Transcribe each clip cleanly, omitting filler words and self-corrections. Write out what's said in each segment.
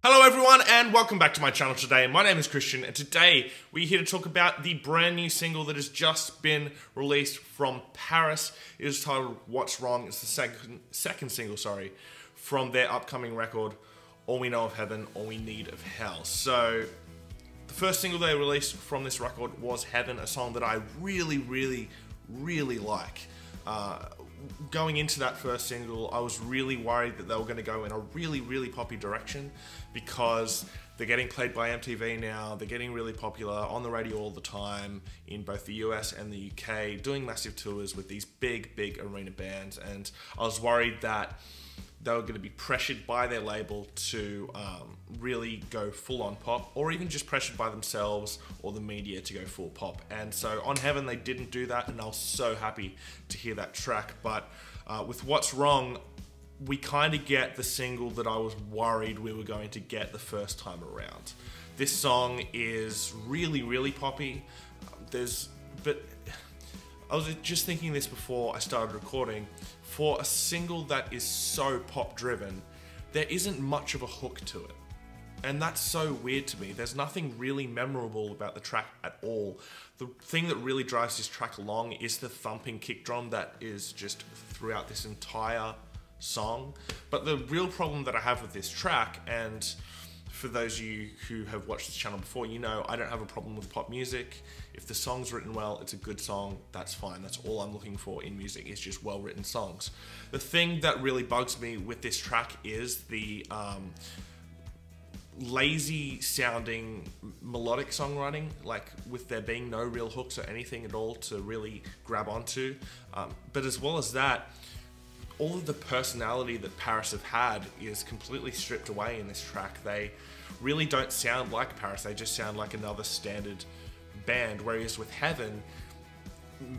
Hello everyone and welcome back to my channel today. My name is Christian and today we're here to talk about the brand new single that has just been released from PVRIS. It is titled What's Wrong. It's the second single, from their upcoming record, All We Know of Heaven, All We Need of Hell. So the first single they released from this record was Heaven, a song that I really like. Going into that first single, I was really worried that they were going to go in a really poppy direction because they're getting played by MTV now, they're getting really popular on the radio all the time in both the US and the UK, doing massive tours with these big arena bands, and I was worried that they were going to be pressured by their label to really go full on pop, or even just pressured by themselves or the media to go full pop. And so on Heaven they didn't do that, and I was so happy to hear that track. But with What's Wrong, we kind of get the single that I was worried we were going to get the first time around. This song is really poppy. But I was just thinking this before I started recording. For a single that is so pop driven, there isn't much of a hook to it. And that's so weird to me. There's nothing really memorable about the track at all. The thing that really drives this track along is the thumping kick drum that is just throughout this entire song. But the real problem that I have with this track, and for those of you who have watched this channel before, you know I don't have a problem with pop music. If the song's written well, it's a good song, that's fine. That's all I'm looking for in music, is just well-written songs. The thing that really bugs me with this track is the lazy sounding melodic songwriting, like with there being no real hooks or anything at all to really grab onto. But as well as that, all of the personality that PVRIS have had is completely stripped away in this track. They really don't sound like PVRIS, they just sound like another standard band. Whereas with Heaven,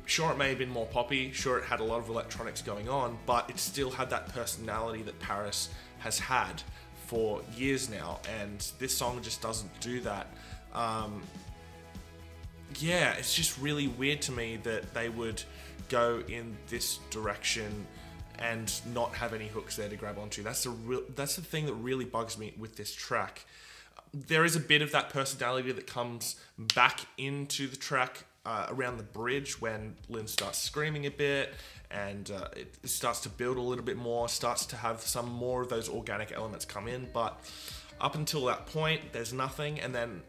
sure it may have been more poppy, sure it had a lot of electronics going on, but it still had that personality that PVRIS has had for years now, and this song just doesn't do that. Yeah, it's just really weird to me that they would go in this direction and not have any hooks there to grab onto. That's the thing that really bugs me with this track. There is a bit of that personality that comes back into the track around the bridge when Lynn starts screaming a bit, and it starts to build a little bit more, starts to have some more of those organic elements come in, but up until that point there's nothing, and then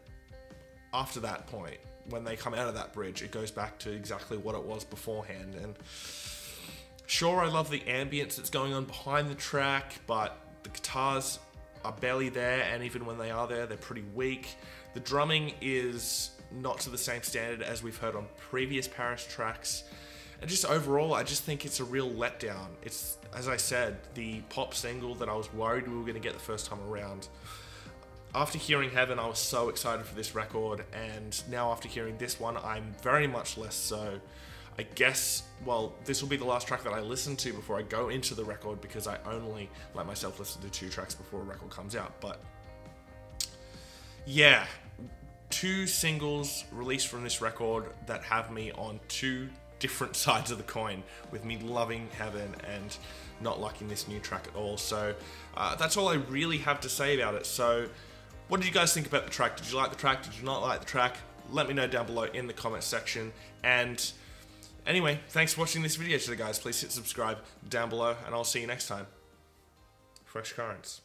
after that point, when they come out of that bridge, it goes back to exactly what it was beforehand. And sure, I love the ambience that's going on behind the track, but the guitars are barely there, and even when they are there, they're pretty weak. The drumming is not to the same standard as we've heard on previous PVRIS tracks. And just overall, I just think it's a real letdown. It's, as I said, the pop single that I was worried we were going to get the first time around. After hearing Heaven, I was so excited for this record, and now after hearing this one, I'm very much less so. I guess, well, this will be the last track that I listen to before I go into the record, because I only let myself listen to 2 tracks before a record comes out. But yeah, 2 singles released from this record that have me on 2 different sides of the coin, with me loving Heaven and not liking this new track at all. So that's all I really have to say about it. So what did you guys think about the track? Did you like the track? Did you not like the track? Let me know down below in the comments section. And anyway, thanks for watching this video today, guys. Please hit subscribe down below, and I'll see you next time. Fresh Currents.